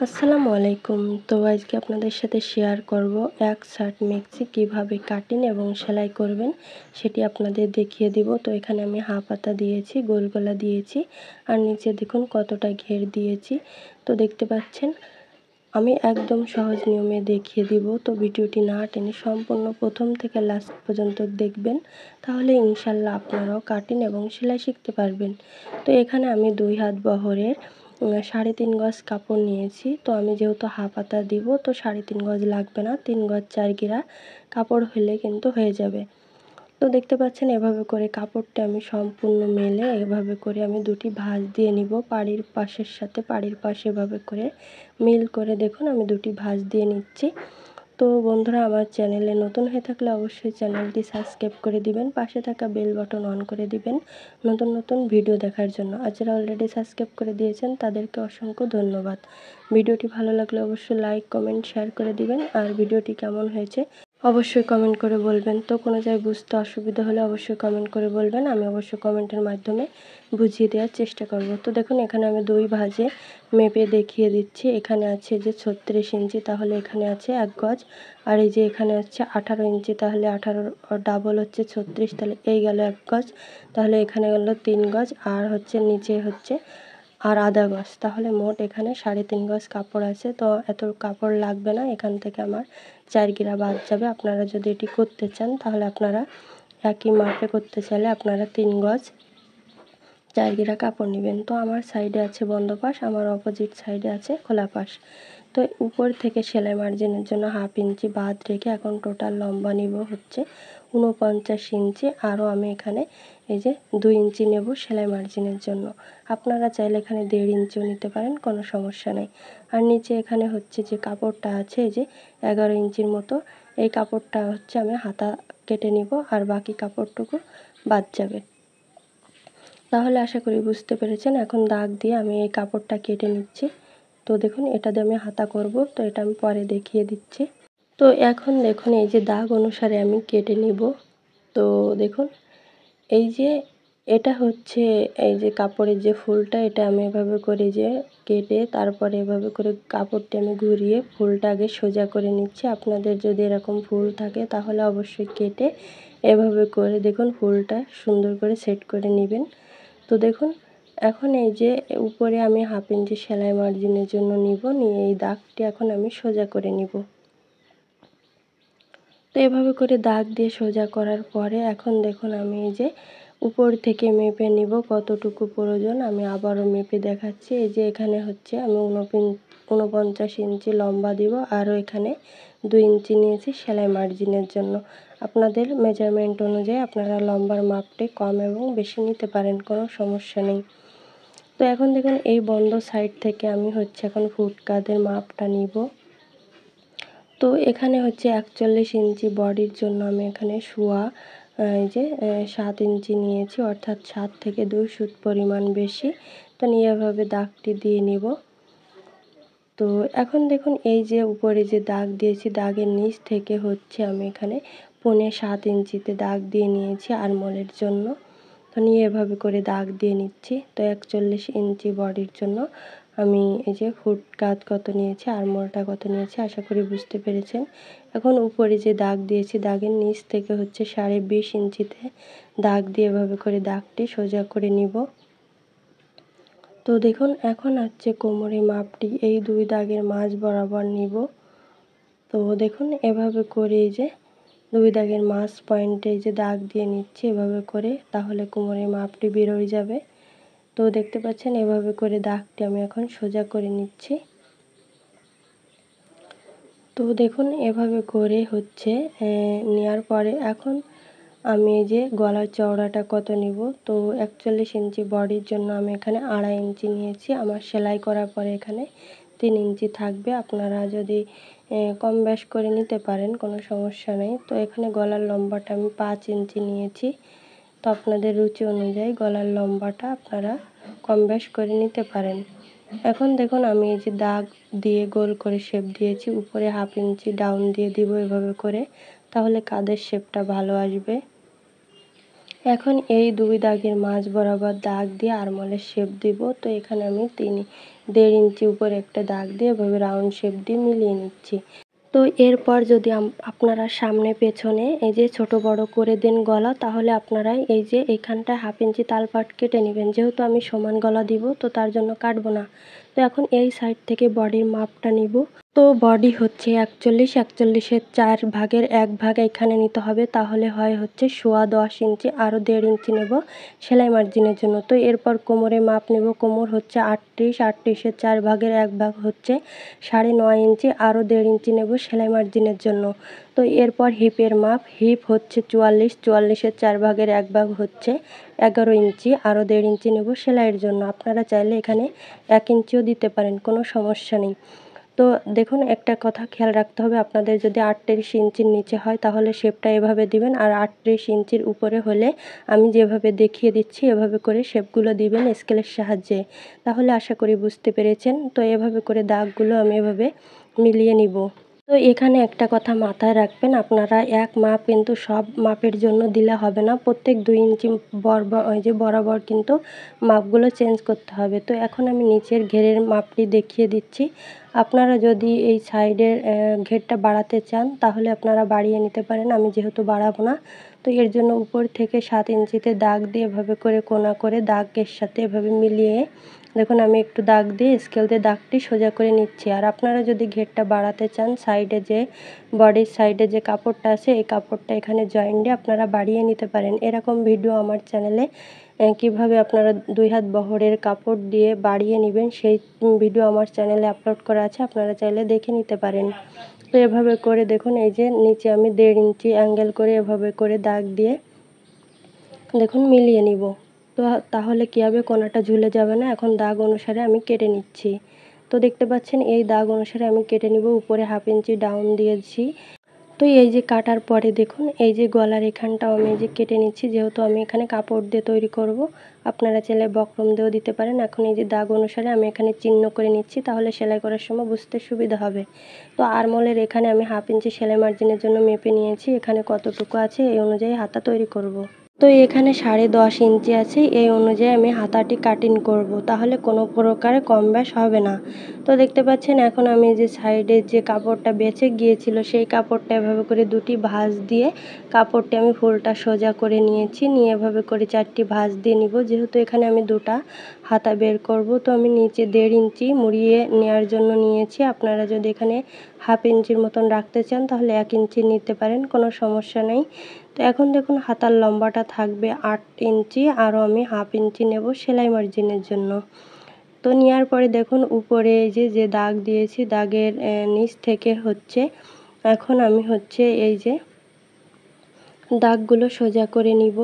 আসসালামু আলাইকুম। তো আজকে আপনাদের সাথে শেয়ার করব এক শার্ট মেক্সি কিভাবে কাটিং এবং সেলাই করবেন সেটি আপনাদের দেখিয়ে দিব। তো এখানে আমি হাফ হাতা দিয়েছি, গোল গলা দিয়েছি আর নিচে দেখুন কতটা ঘের দিয়েছি। তো দেখতে পাচ্ছেন আমি একদম সহজ নিয়মে দেখিয়ে দিব। তো ভিডিওটি না টেনে সম্পূর্ণ প্রথম থেকে লাস্ট পর্যন্ত দেখবেন, তাহলে ইনশাল্লাহ আপনারাও কাটিং এবং সেলাই শিখতে পারবেন। তো এখানে আমি 2 হাত বহরের 3.5 গজ কাপড় নিয়েছি। তো আমি যেহেতু হাফ হাতা দিব, তো 3.5 গজ লাগবে না, 3 গজ 4 গিরা কাপড় হলে কিন্তু হয়ে যাবে। তো দেখতে পাচ্ছেন এভাবে করে কাপড়টা আমি সম্পূর্ণ মেলে এভাবে করে আমি দুটি ভাঁজ দিয়ে নিব। পাড়ির পাশের সাথে পাড়ির পাশে এভাবে করে মিল করে দেখুন আমি দুটি ভাঁজ দিয়ে নিচ্ছি। তো বন্ধুরা, আমার চ্যানেলে নতুন হয়ে থাকলে অবশ্যই চ্যানেলটি সাবস্ক্রাইব করে দিবেন, পাশে থাকা বেল বাটন অন করে দিবেন নতুন নতুন ভিডিও দেখার জন্য। আর যারা অলরেডি সাবস্ক্রাইব করে দিয়েছেন তাদেরকে অসংখ্য ধন্যবাদ। ভিডিওটি ভালো লাগলে অবশ্যই লাইক, কমেন্ট, শেয়ার করে দিবেন। আর ভিডিওটি কেমন হয়েছে অবশ্যই কমেন্ট করে বলবেন। তো কোনো জায়গায় বুঝতে অসুবিধা হলে অবশ্যই কমেন্ট করে বলবেন, আমি অবশ্যই কমেন্টের মাধ্যমে বুঝিয়ে দেওয়ার চেষ্টা করব। তো দেখুন এখানে আমি 2 ভাঁজে মেপে দেখিয়ে দিচ্ছি। এখানে আছে যে 36 ইঞ্চি, তাহলে এখানে আছে 1 গজ। আর এই যে এখানে হচ্ছে 18 ইঞ্চি, তাহলে 18 ডাবল হচ্ছে 36, তাহলে এই গেল 1 গজ, তাহলে এখানে গেল 3 গজ, আর হচ্ছে নিচে হচ্ছে আর আধা গজ, তাহলে মোট এখানে 3.5 গজ কাপড় আছে। তো এত কাপড় লাগবে না, এখান থেকে আমার 4 গিরা বাদ যাবে। আপনারা যদি এটি করতে চান তাহলে আপনারা একই মাপে করতে চাইলে আপনারা 3 গজ 4 গিরা কাপড় নেবেন। তো আমার সাইডে আছে বন্ধ পাশ, আমার অপোজিট সাইডে আছে খোলা পাশ। তো উপর থেকে সেলাই মার্জিনের জন্য 1/2 ইঞ্চি বাদ রেখে এখন টোটাল লম্বা নিব হচ্ছে 49 ইঞ্চি। আরও আমি এখানে এই যে 2 ইঞ্চি নেব সেলাই মার্জিনের জন্য। আপনারা চাইলে এখানে 1.5 ইঞ্চিও নিতে পারেন, কোনো সমস্যা নেই। আর নিচে এখানে হচ্ছে যে কাপড়টা আছে এই যে 11 ইঞ্চির মতো, এই কাপড়টা হচ্ছে আমি হাতা কেটে নিব আর বাকি কাপড়টুকু বাদ যাবে। তাহলে আশা করি বুঝতে পেরেছেন। এখন দাগ দিয়ে আমি এই কাপড়টা কেটে নিচ্ছি। তো দেখুন এটা দিয়ে আমি হাতা করব, তো এটা আমি পরে দেখিয়ে দিচ্ছি। তো এখন দেখুন এই যে দাগ অনুসারে আমি কেটে নিব। তো দেখুন এই যে এটা হচ্ছে এই যে কাপড়ের যে ফুলটা, এটা আমি এভাবে করে যে কেটে তারপরে এভাবে করে কাপড়টা আমি ঘুরিয়ে ফুলটা আগে সোজা করে নিচ্ছি। আপনাদের যদি এরকম ফুল থাকে তাহলে অবশ্যই কেটে এভাবে করে দেখুন ফুলটা সুন্দর করে সেট করে নেবেন। তো দেখুন এখন এই যে উপরে আমি 1/2 ইঞ্চি সেলাই মার্জিনের জন্য নিব, নিয়ে এই দাগটি এখন আমি সোজা করে নিব। তো এভাবে করে দাগ দিয়ে সোজা করার পরে এখন দেখুন আমি এই যে উপর থেকে মেপে নিব কতটুকু প্রয়োজন। আমি আবারও মেপে দেখাচ্ছি। এই যে এখানে হচ্ছে আমি 49 ইঞ্চি লম্বা দিব, আরও এখানে 2 ইঞ্চি নিয়েছি সেলাই মার্জিনের জন্য। আপনাদের মেজারমেন্ট অনুযায়ী আপনারা লম্বার মাপটি কম এবং বেশি নিতে পারেন, কোনো সমস্যা নেই। তো এখন দেখুন এই বন্ধ সাইড থেকে আমি হচ্ছে এখন ফুট কাঁধের মাপটা নিব। তো এখানে হচ্ছে 41 ইঞ্চি বডির জন্য আমি এখানে শোয়া এই যে 7 ইঞ্চি নিয়েছি, অর্থাৎ 7 থেকে 2 সুত পরিমাণ বেশি। তো নিয়ে এভাবে দাগটি দিয়ে নিব। তো এখন দেখুন এই যে উপরে যে দাগ দিয়েছি, দাগের নিচ থেকে হচ্ছে আমি এখানে 7.5 ইঞ্চিতে দাগ দিয়ে নিয়েছি আরমোলের জন্য। তো নিয়ে এভাবে করে দাগ দিয়ে নিচ্ছি। তো 41 ইঞ্চি বডির জন্য আমি এই যে ফুট কাঁধ কত নিয়েছি, আরমোলটা কত নিয়েছি আশা করি বুঝতে পেরেছেন। এখন উপরে যে দাগ দিয়েছি দাগের নিচ থেকে হচ্ছে 20.5 ইঞ্চিতে দাগ দিয়ে এভাবে করে দাগটি সোজা করে নিব। তো দেখুন এখন হচ্ছে কোমরের মাপটি এই 2 দাগের মাঝ বরাবর নিব। তো দেখুন এভাবে করে এই যে 2 দাগের মাঝ পয়েন্টে এই যে দাগ দিয়ে নিচ্ছি এভাবে করে, তাহলে কোমরের মাপটি বেরোয় যাবে। তো দেখতে পাচ্ছেন এভাবে করে দাগটি আমি এখন সোজা করে নিচ্ছি। তো দেখুন এভাবে করে হচ্ছে নেওয়ার পরে এখন আমি এই যে গলার চওড়াটা কত নিব। তো 41 ইঞ্চি বডির জন্য আমি এখানে 2.5 ইঞ্চি নিয়েছি। আমার সেলাই করার পরে এখানে 3 ইঞ্চি থাকবে। আপনারা যদি কম বেশ করে নিতে পারেন, কোনো সমস্যা নেই। তো এখানে গলার লম্বাটা আমি 5 ইঞ্চি নিয়েছি। তো আপনাদের রুচি অনুযায়ী গলার লম্বাটা আপনারা কম বেশ করে নিতে পারেন। এখন দেখুন আমি এই যে দাগ দিয়ে গোল করে শেপ দিয়েছি, উপরে 1/2 ইঞ্চি ডাউন দিয়ে দিব এভাবে করে, তাহলে কাঁধের শেপটা ভালো আসবে। এখন এই 2 দাগের মাঝ বরাবর দাগ দিয়ে আরমোলের শেপ দিব। তো এখানে আমি 1.5 ইঞ্চি উপরে একটা দাগ দিয়ে এভাবে রাউন্ড শেপ দিয়ে মিলিয়ে নিচ্ছি। তো এরপর যদি আপনারা সামনে পেছনে এই যে ছোট বড় করে দেন গলা, তাহলে আপনারা এই যে এখানটায় 1/2 ইঞ্চি তালপাট কেটে নেবেন। যেহেতু আমি সমান গলা দিব তো তার জন্য কাটবো না। তো এখন এই সাইড থেকে বডির মাপটা নিব। তো বডি হচ্ছে 41, 41-এর 4 ভাগের 1 ভাগ এখানে নিতে হবে, তাহলে হয় হচ্ছে 10.25 ইঞ্চি। আরও 1.5 ইঞ্চি নেব সেলাই মার্জিনের জন্য। তো এরপর কোমরের মাপ নেব। কোমর হচ্ছে 38, 38-এর 4 ভাগের 1 ভাগ হচ্ছে 9.5 ইঞ্চি। আরও 1.5 ইঞ্চি নেব সেলাই মার্জিনের জন্য। তো এরপর হিপের মাপ, হিপ হচ্ছে 44, 44-এর 4 ভাগের 1 ভাগ হচ্ছে 11 ইঞ্চি। আরও 1.5 ইঞ্চি নেব সেলাইয়ের জন্য। আপনারা চাইলে এখানে 1 ইঞ্চিও দিতে পারেন, কোনো সমস্যা নেই। তো দেখুন, একটা কথা খেয়াল রাখতে হবে, আপনাদের যদি 38 ইঞ্চির নিচে হয় তাহলে শেপটা এভাবে দিবেন, আর 38 ইঞ্চির উপরে হলে আমি যেভাবে দেখিয়ে দিচ্ছি এভাবে করে শেপগুলো দিবেন স্কেলের সাহায্যে। তাহলে আশা করি বুঝতে পেরেছেন। তো এভাবে করে দাগগুলো আমি এভাবে মিলিয়ে নিব। তো এখানে একটা কথা মাথায় রাখবেন, আপনারা এক মাপ কিন্তু সব মাপের জন্য দিলে হবে না। প্রত্যেক 2 ইঞ্চি ওই যে বরাবর কিন্তু মাপগুলো চেঞ্জ করতে হবে। তো এখন আমি নিচের ঘেরের মাপটি দেখিয়ে দিচ্ছি। আপনারা যদি এই সাইডের ঘেরটা বাড়াতে চান তাহলে আপনারা বাড়িয়ে নিতে পারেন। আমি যেহেতু বাড়াবো না, তো এর জন্য উপর থেকে 7 ইঞ্চিতে দাগ দিয়ে এভাবে করে কোনা করে দাগের সাথে এভাবে মিলিয়ে দেখুন আমি একটু দাগ দিয়ে স্কেল দিয়ে দাগটি সোজা করে নিচ্ছি। আর আপনারা যদি ঘেরটা বাড়াতে চান, সাইডে যে বডির সাইডে যে কাপড়টা আছে এই কাপড়টা এখানে জয়েন দিয়ে আপনারা বাড়িয়ে নিতে পারেন। এরকম ভিডিও আমার চ্যানেলে কিভাবে আপনারা 2 হাত বহরের কাপড় দিয়ে বাড়িয়ে নেবেন সেই ভিডিও আমার চ্যানেলে আপলোড করা আছে, আপনারা চাইলে দেখে নিতে পারেন। তো এভাবে করে দেখুন এই যে নিচে আমি 1.5 ইঞ্চি অ্যাঙ্গেল করে এভাবে করে দাগ দিয়ে দেখুন মিলিয়ে নিব। তো তাহলে কী হবে, কোনাটা ঝুলে যাবে না। এখন দাগ অনুসারে আমি কেটে নিচ্ছি। তো দেখতে পাচ্ছেন এই দাগ অনুসারে আমি কেটে নিব। উপরে 1/2 ইঞ্চি ডাউন দিয়েছি। তো এই যে কাটার পরে দেখুন এই যে গলার এখানটাও আমি এই যে কেটে নিচ্ছি, যেহেতু আমি এখানে কাপড় দিয়ে তৈরি করব। আপনারা চাইলে বক্রম দিয়েও দিতে পারেন। এখন এই যে দাগ অনুসারে আমি এখানে চিহ্ন করে নিচ্ছি, তাহলে সেলাই করার সময় বুঝতে সুবিধা হবে। তো আরমোলের এখানে আমি 1/2 ইঞ্চি সেলাই মার্জিনের জন্য মেপে নিয়েছি। এখানে কতটুকু আছে এই অনুযায়ী হাতা তৈরি করব। তো এখানে 10.5 ইঞ্চি আছে, এই অনুযায়ী আমি হাতাটি কাটিং করব, তাহলে কোনো প্রকারে কম বেশ হবে না। তো দেখতে পাচ্ছেন এখন আমি যে সাইডের যে কাপড়টা বেঁচে গিয়েছিল সেই কাপড়টা এভাবে করে 2টি ভাঁজ দিয়ে কাপড়টি আমি ফুলটা সোজা করে নিয়েছি। নিয়ে এভাবে করে 4টি ভাঁজ দিয়ে নিব। যেহেতু এখানে আমি 2টা হাতা বের করব, তো আমি নিচে 1.5 ইঞ্চি মুড়িয়ে নেওয়ার জন্য নিয়েছি। আপনারা যদি এখানে 1/2 ইঞ্চির মতন রাখতে চান তাহলে 1 ইঞ্চি নিতে পারেন, কোনো সমস্যা নেই। তো এখন দেখুন হাতার লম্বাটা থাকবে 8 ইঞ্চি, আরও আমি 1/2 ইঞ্চি নেব সেলাই মার্জিনের জন্য। তো নেওয়ার পরে দেখুন উপরে যে দাগ দিয়েছি দাগের নিচ থেকে হচ্ছে এখন আমি হচ্ছে এই যে দাগগুলো সোজা করে নিব।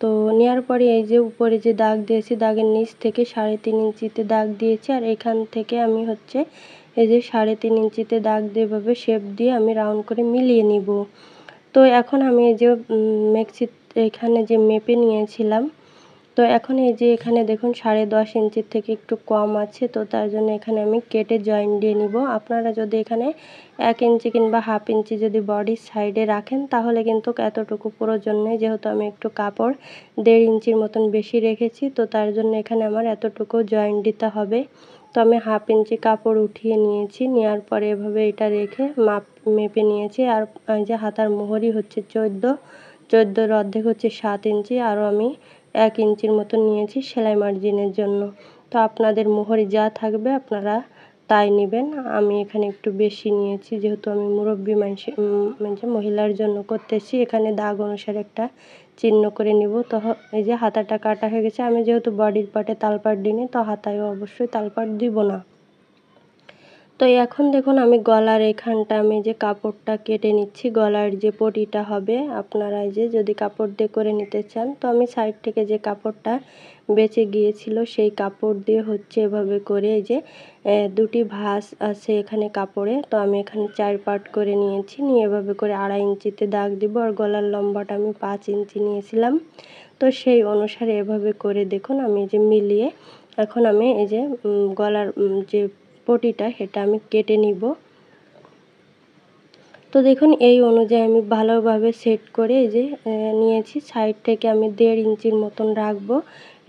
তো নেওয়ার পরে এই যে উপরে যে দাগ দিয়েছি দাগের নিচ থেকে 3.5 ইঞ্চিতে দাগ দিয়েছি, আর এখান থেকে আমি হচ্ছে এই যে 3.5 ইঞ্চিতে দাগ দিয়ে এভাবে শেপ দিয়ে আমি রাউন্ড করে মিলিয়ে নিব। তো এখন আমি এই যে এখানে যে মেপে নিয়েছিলাম, তো এখন এই যে এখানে দেখুন 10.5 ইঞ্চির থেকে একটু কম আছে, তো তার জন্য এখানে আমি কেটে জয়েন দিয়ে নিব। আপনারা যদি এখানে 1 ইঞ্চি কিংবা 1/2 ইঞ্চি যদি বডির সাইডে রাখেন তাহলে কিন্তু এতটুকু প্রয়োজন নেই। যেহেতু আমি একটু কাপড় 1.5 ইঞ্চির মতন বেশি রেখেছি, তো তার জন্য এখানে আমার এতটুকু জয়েন দিতে হবে। তো আমি 1/2 ইঞ্চি কাপড় উঠিয়ে নিয়েছি, নেওয়ার পরে এভাবে এটা রেখে মেপে নিয়েছি। আর এই যে হাতার মোহরি হচ্ছে 14 অর্ধেক হচ্ছে 7 ইঞ্চি, আরও আমি 1 ইঞ্চির মতো নিয়েছি সেলাই মার্জিনের জন্য। তো আপনাদের মোহরি যা থাকবে আপনারা তাই নেবেন। আমি এখানে একটু বেশি নিয়েছি, যেহেতু আমি মুরব্বি মানে মহিলার জন্য করতেছি। এখানে দাগ অনুসারে একটা চিহ্ন করে নিব। তো এই যে হাতাটা কাটা হয়ে গেছে। আমি যেহেতু বডির পার্টে তালপাট দিইনি, তো হাতায়ও অবশ্যই তালপাট দিব না। তো এখন দেখুন আমি গলার এখানটা আমি যে কাপড়টা কেটে নিচ্ছি, গলার যে পটিটা হবে আপনারা এই যে যদি কাপড় দিয়ে করে নিতে চান, তো আমি সাইড থেকে যে কাপড়টা বেঁচে গিয়েছিল সেই কাপড় দিয়ে হচ্ছে এভাবে করে এই যে 2টি ভাঁজ আছে এখানে কাপড়ে, তো আমি এখানে 4 পার্ট করে নিয়েছি। নিয়ে এভাবে করে 2.5 ইঞ্চিতে দাগ দিব। আর গলার লম্বাটা আমি 5 ইঞ্চি নিয়েছিলাম, তো সেই অনুসারে এভাবে করে দেখুন আমি যে মিলিয়ে এখন আমি এই যে গলার যে পটিটা সেটা আমি কেটে নিব। তো দেখুন এই অনুযায়ী আমি ভালোভাবে সেট করে এই যে নিয়েছি। সাইড থেকে আমি 1.5 ইঞ্চির মতন রাখবো,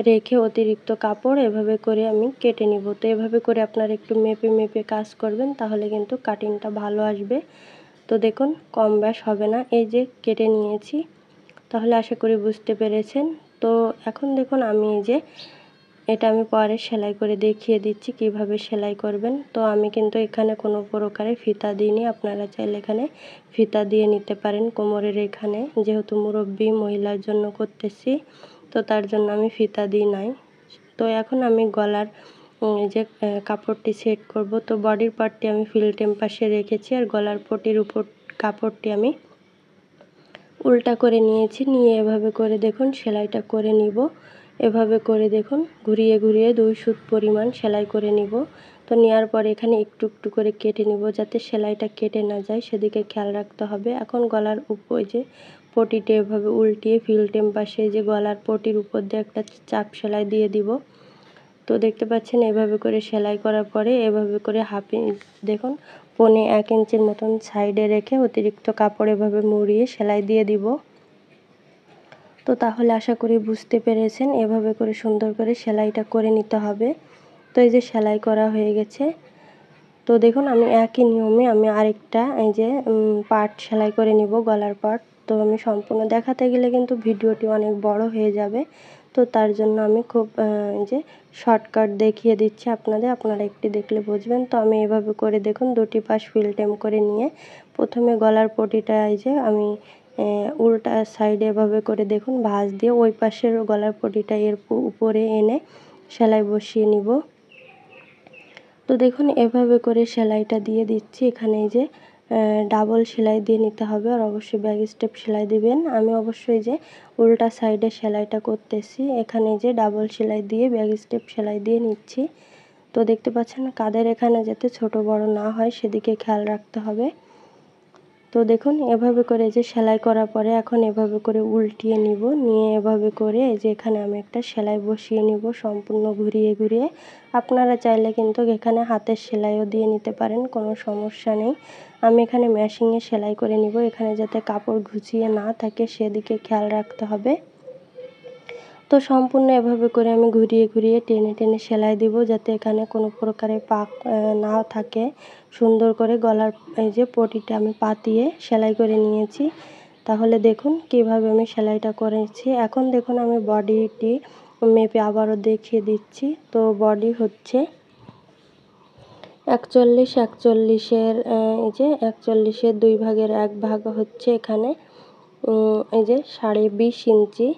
রেখে অতিরিক্ত কাপড় এভাবে করে আমি কেটে নিব। তো এভাবে করে আপনারা একটু মেপে মেপে কাজ করবেন, তাহলে কিন্তু কাটিংটা ভালো আসবে। তো দেখুন কম বেশ হবে না। এই যে কেটে নিয়েছি, তাহলে আশা করি বুঝতে পেরেছেন। তো এখন দেখুন আমি এই যে এটা আমি পরে সেলাই করে দেখিয়ে দিচ্ছি কিভাবে সেলাই করবেন। তো আমি কিন্তু এখানে কোনো প্রকারে ফিতা দিইনি, আপনারা চাইলে এখানে ফিতা দিয়ে নিতে পারেন কোমরের এখানে, যেহেতু মুরব্বি মহিলার জন্য করতেছি, তো তার জন্য আমি ফিতা দিই নাই। তো এখন আমি গলার এই যে কাপড়টি সেট করব। তো বডির পার্টটি আমি ফিল্টেম পাশে রেখেছি, আর গলার পটির উপর কাপড়টি আমি উল্টা করে নিয়েছি। নিয়ে এভাবে করে দেখুন সেলাইটা করে নিব। এভাবে করে দেখুন ঘুরিয়ে ঘুরিয়ে 2 সুত পরিমাণ সেলাই করে নিব। তো নেওয়ার পরে এখানে একটু একটু করে কেটে নিব, যাতে সেলাইটা কেটে না যায় সেদিকে খেয়াল রাখতে হবে। এখন গলার উপর যে পটিটা এভাবে উল্টিয়ে ফিল্টেম পাশে যে গলার পটির উপর দিয়ে একটা চাপ সেলাই দিয়ে দিব। তো দেখতে পাচ্ছেন এভাবে করে সেলাই করার পরে এভাবে করে দেখুন 1.25 ইঞ্চির মতন সাইডে রেখে অতিরিক্ত কাপড় এভাবে মুড়িয়ে সেলাই দিয়ে দিব। তো তাহলে আশা করি বুঝতে পেরেছেন, এভাবে করে সুন্দর করে সেলাইটা করে নিতে হবে। তো এই যে সেলাই করা হয়ে গেছে। তো দেখুন আমি একই নিয়মে আমি আরেকটা এই যে পার্ট সেলাই করে নিব, গলার পার্ট। তো আমি সম্পূর্ণ দেখাতে গেলে কিন্তু ভিডিওটি অনেক বড় হয়ে যাবে। তো তার জন্য আমি খুব এই যে শর্টকাট দেখিয়ে দিচ্ছি আপনাদের, আপনারা একটু দেখলে বুঝবেন। তো আমি এভাবে করে দেখুন দুটি পাশ ফিল্টেম করে নিয়ে প্রথমে গলার পটিটা এই যে আমি উল্টা সাইডে এভাবে করে দেখুন ভাঁজ দিয়ে ওই পাশের গলার পটিটা এর উপরে এনে সেলাই বসিয়ে নিব। তো দেখুন এভাবে করে সেলাইটা দিয়ে দিচ্ছি। এখানে এই যে ডাবল সেলাই দিয়ে নিতে হবে, আর অবশ্যই ব্যাক স্টেপ সেলাই দিবেন। আমি অবশ্যই যে উল্টা সাইডে সেলাইটা করতেছি, এখানে যে ডাবল সেলাই দিয়ে ব্যাক স্টেপ সেলাই দিয়ে নিচ্ছি। তো দেখতে পাচ্ছেন কাঁধের এখানে যাতে ছোট বড় না হয় সেদিকে খেয়াল রাখতে হবে। তো দেখুন এভাবে করে যে সেলাই করার পরে এখন এভাবে করে উল্টিয়ে নিব, নিয়ে এভাবে করে এই যে এখানে আমি একটা সেলাই বসিয়ে নিব সম্পূর্ণ ঘুরিয়ে ঘুরিয়ে। আপনারা চাইলে কিন্তু এখানে হাতের সেলাইও দিয়ে নিতে পারেন, কোনো সমস্যা নেই। আমি এখানে মেশিনে সেলাই করে নিব, এখানে যাতে কাপড় ঘুচিয়ে না থাকে সেদিকে খেয়াল রাখতে হবে। তো সম্পূর্ণ এভাবে করে আমি ঘুরিয়ে ঘুরিয়ে টেনে টেনে সেলাই দিব, যাতে এখানে কোনো প্রকারের পাক না থাকে। সুন্দর করে গলার এই যে পটিটা আমি পাতিয়ে সেলাই করে নিয়েছি। তাহলে দেখুন কিভাবে আমি সেলাইটা করেছি। এখন দেখুন আমি বডিটি মেপে আবারও দেখিয়ে দিচ্ছি। তো বডি হচ্ছে 41 এই যে 41-এর 2 ভাগের 1 ভাগ হচ্ছে এখানে এই যে 20.5 ইঞ্চি।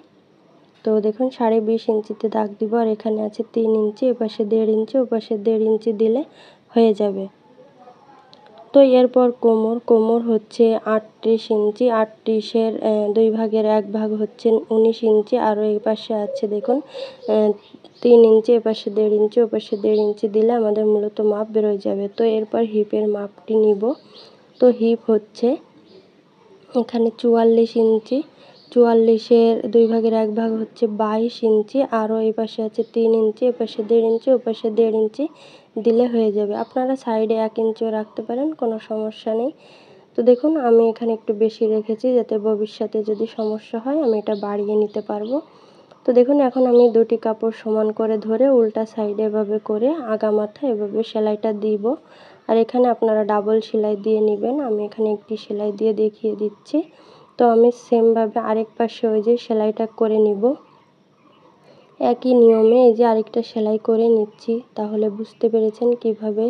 তো দেখুন 20.5 ইঞ্চিতে দাগ দিব, আর এখানে আছে 3 ইঞ্চি, এপাশে 1.5 ইঞ্চি, ওপাশে 1.5 ইঞ্চি দিলে হয়ে যাবে। তো এরপর কোমর হচ্ছে 38 ইঞ্চি, 38-এর 2 ভাগের 1 ভাগ হচ্ছে 19 ইঞ্চি, আর এই পাশে আছে দেখুন 3 ইঞ্চি, এপাশে 1.5 ইঞ্চি, ওপাশে 1.5 ইঞ্চি দিলে আমাদের মূলত মাপ বেরোয় যাবে। তো এরপর হিপের মাপটি নিব। তো হিপ হচ্ছে এখানে 44 ইঞ্চি, 44-এর 2 ভাগের 1 ভাগ হচ্ছে 22 ইঞ্চি, আরও এই পাশে আছে 3 ইঞ্চি, এপাশে 1.5 ইঞ্চি, ওপাশে 1.5 ইঞ্চি দিলে হয়ে যাবে। আপনারা সাইডে 1 ইঞ্চিও রাখতে পারেন, কোনো সমস্যা নেই। তো দেখুন আমি এখানে একটু বেশি রেখেছি, যাতে ভবিষ্যতে যদি সমস্যা হয় আমি এটা বাড়িয়ে নিতে পারবো। তো দেখুন এখন আমি দুটি কাপড় সমান করে ধরে উল্টা সাইডে এভাবে করে আগা মাথা এভাবে সেলাইটা দিব, আর এখানে আপনারা ডাবল সেলাই দিয়ে নেবেন। আমি এখানে একটি সেলাই দিয়ে দেখিয়ে দিচ্ছি। তো আমি সেমভাবে আরেক পাশে ওই যে সেলাইটা করে নিব, একই নিয়মে এই যে আরেকটা সেলাই করে নিচ্ছি। তাহলে বুঝতে পেরেছেন কিভাবে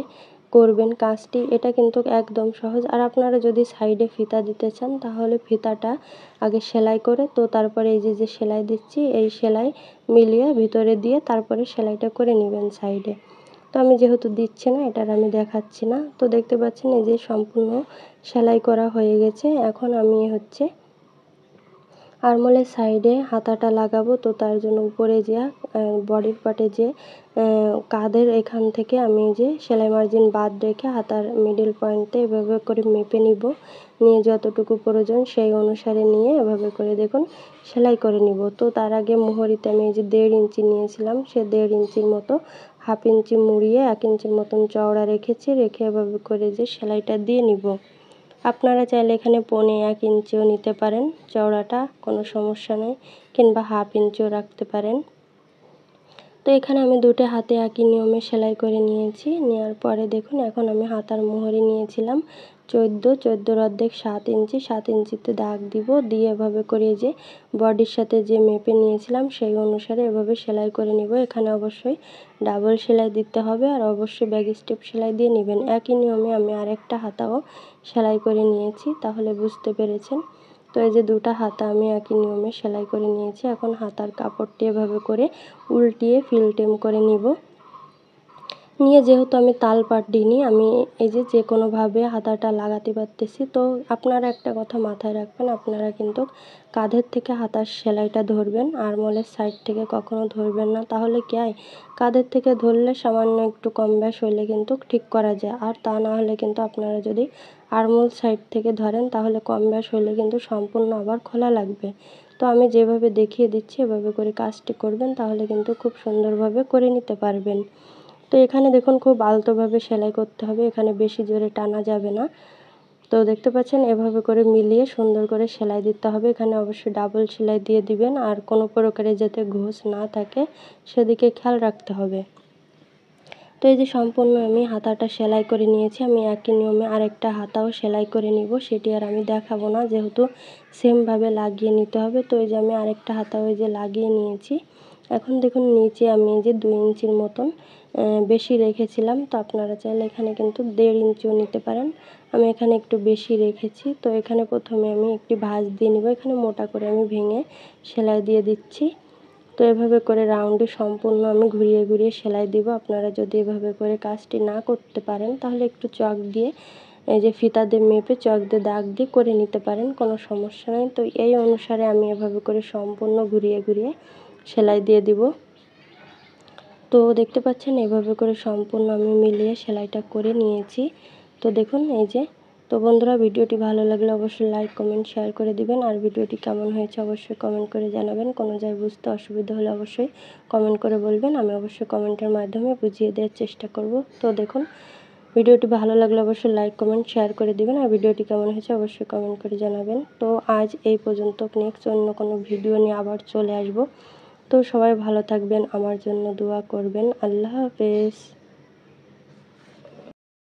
করবেন কাজটি। এটা কিন্তু একদম সহজ। আর আপনারা যদি সাইডে ফিতা দিতে চান তাহলে ফিতাটা আগে সেলাই করে তো তারপরে এই যে সেলাই দিচ্ছি এই সেলাই মিলিয়ে ভিতরে দিয়ে তারপরে সেলাইটা করে নেবেন সাইডে। তো আমি যেহেতু দিচ্ছি না, এটার আমি দেখাচ্ছি না। তো দেখতে পাচ্ছেন এই যে সম্পূর্ণ সেলাই করা হয়ে গেছে। এখন আমি হচ্ছে আরমোলের সাইডে হাতাটা লাগাবো। তো তার জন্য উপরে যে বডির পার্টে যে কাঁধের এখান থেকে আমি যে সেলাই মার্জিন বাদ রেখে হাতার মিডল পয়েন্টে এভাবে করে মেপে নিব, নিয়ে যতটুকু প্রয়োজন সেই অনুসারে নিয়ে এভাবে করে দেখুন সেলাই করে নিব। তো তার আগে মোহরিতে আমি এই যে 1.5 ইঞ্চি নিয়েছিলাম, সে 1.5 ইঞ্চির মতো হাফ ইঞ্চি মুড়িয়ে 1 ইঞ্চির মতন চওড়া রেখেছি, রেখে এভাবে করে যে সেলাইটা দিয়ে নিব। আপনারা চাইলে এখানে 1.25 ইঞ্চিও নিতে পারেন চওড়াটা, কোনো সমস্যা নেই, কিংবা 1/2 ইঞ্চিও রাখতে পারেন। তো এখানে আমি দুটো হাতে একই নিয়মে সেলাই করে নিয়েছি। নেওয়ার পরে দেখুন এখন আমি হাতার মোহরে নিয়েছিলাম 14 অর্ধেক 7 ইঞ্চি, 7 ইঞ্চিতে দাগ দিব, দিয়ে এভাবে করে যে বডির সাথে যে মেপে নিয়েছিলাম সেই অনুসারে এভাবে সেলাই করে নিব। এখানে অবশ্যই ডাবল সেলাই দিতে হবে আর অবশ্যই ব্যাক স্টেপ সেলাই দিয়ে নেবেন। একই নিয়মে আমি আরেকটা হাতাও সেলাই করে নিয়েছি, তাহলে বুঝতে পেরেছেন। তো এই যে দুটো হাতা আমি একই নিয়মে সেলাই করে নিয়েছি। এখন হাতার কাপড়টি এভাবে করে উল্টিয়ে ফিলটেম করে নিব। নিয়ে যেহেতু আমি তাল পাট দিইনি, আমি এই যে কোনোভাবে হাতাটা লাগাতে পারতেছি। তো আপনারা একটা কথা মাথায় রাখবেন, আপনারা কিন্তু কাঁধের থেকে হাতার সেলাইটা ধরবেন, আরমোলের সাইড থেকে কখনো ধরবেন না। তাহলে কি হয়, কাঁধের থেকে ধরলে সামান্য একটু কম বেশ হলে কিন্তু ঠিক করা যায়, আর তা না হলে কিন্তু আপনারা যদি আরমোল সাইড থেকে ধরেন তাহলে কম বেশ হলে কিন্তু সম্পূর্ণ আবার খোলা লাগবে। তো আমি যেভাবে দেখিয়ে দিচ্ছি এভাবে করে কাজটি করবেন, তাহলে কিন্তু খুব সুন্দরভাবে করে নিতে পারবেন। তো এখানে দেখুন খুব আলতোভাবে সেলাই করতে হবে, এখানে বেশি জোরে টানা যাবে না। তো দেখতে পাচ্ছেন এভাবে করে মিলিয়ে সুন্দর করে সেলাই দিতে হবে। এখানে অবশ্যই ডাবল সেলাই দিয়ে দিবেন, আর কোনো প্রকারে যাতে ঘোষ না থাকে সেদিকে খেয়াল রাখতে হবে। তো এই যে সম্পূর্ণ আমি হাতাটা সেলাই করে নিয়েছি। আমি একই নিয়মে আরেকটা হাতাও সেলাই করে নিব, সেটি আর আমি দেখাবো না, যেহেতু সেমভাবে লাগিয়ে নিতে হবে। তো এই যে আমি আরেকটা হাতাও এই যে লাগিয়ে নিয়েছি। এখন দেখুন নিচে আমি এই যে 2 ইঞ্চির মতন বেশি রেখেছিলাম, তো আপনারা চাইলে এখানে কিন্তু 1.5 ইঞ্চিও নিতে পারেন। আমি এখানে একটু বেশি রেখেছি। তো এখানে প্রথমে আমি একটি ভাঁজ দিয়ে নিব, এখানে মোটা করে আমি ভেঙে সেলাই দিয়ে দিচ্ছি। তো এভাবে করে রাউন্ডে সম্পূর্ণ আমি ঘুরিয়ে ঘুরিয়ে সেলাই দিব। আপনারা যদি এভাবে করে কাজটি না করতে পারেন তাহলে একটু চক দিয়ে এই যে ফিতা দিয়ে মেপে চক দিয়ে দাগ দিয়ে করে নিতে পারেন, কোনো সমস্যা নেই। তো এই অনুসারে আমি এভাবে করে সম্পূর্ণ ঘুরিয়ে ঘুরিয়ে সেলাই দিয়ে দিব। তো দেখতে পাচ্ছেন এভাবে করে সম্পূর্ণ আমি মিলিয়ে সেলাইটা করে নিয়েছি। তো দেখুন এই যে, তো বন্ধুরা ভিডিওটি ভালো লাগলে অবশ্যই লাইক কমেন্ট শেয়ার করে দিবেন, আর ভিডিওটি কেমন হয়েছে অবশ্যই কমেন্ট করে জানাবেন। কোনো জায়গায় বুঝতে অসুবিধা হলে অবশ্যই কমেন্ট করে বলবেন, আমি অবশ্যই কমেন্টের মাধ্যমে বুঝিয়ে দেওয়ার চেষ্টা করব। তো দেখুন ভিডিওটি ভালো লাগলে অবশ্যই লাইক কমেন্ট শেয়ার করে দিবেন, আর ভিডিওটি কেমন হয়েছে অবশ্যই কমেন্ট করে জানাবেন। তো আজ এই পর্যন্ত, নেক্সট অন্য কোনো ভিডিও নিয়ে আবার চলে আসব। তো সবাই ভালো থাকবেন, আমার জন্য দোয়া করবেন। আল্লাহ হাফেজ।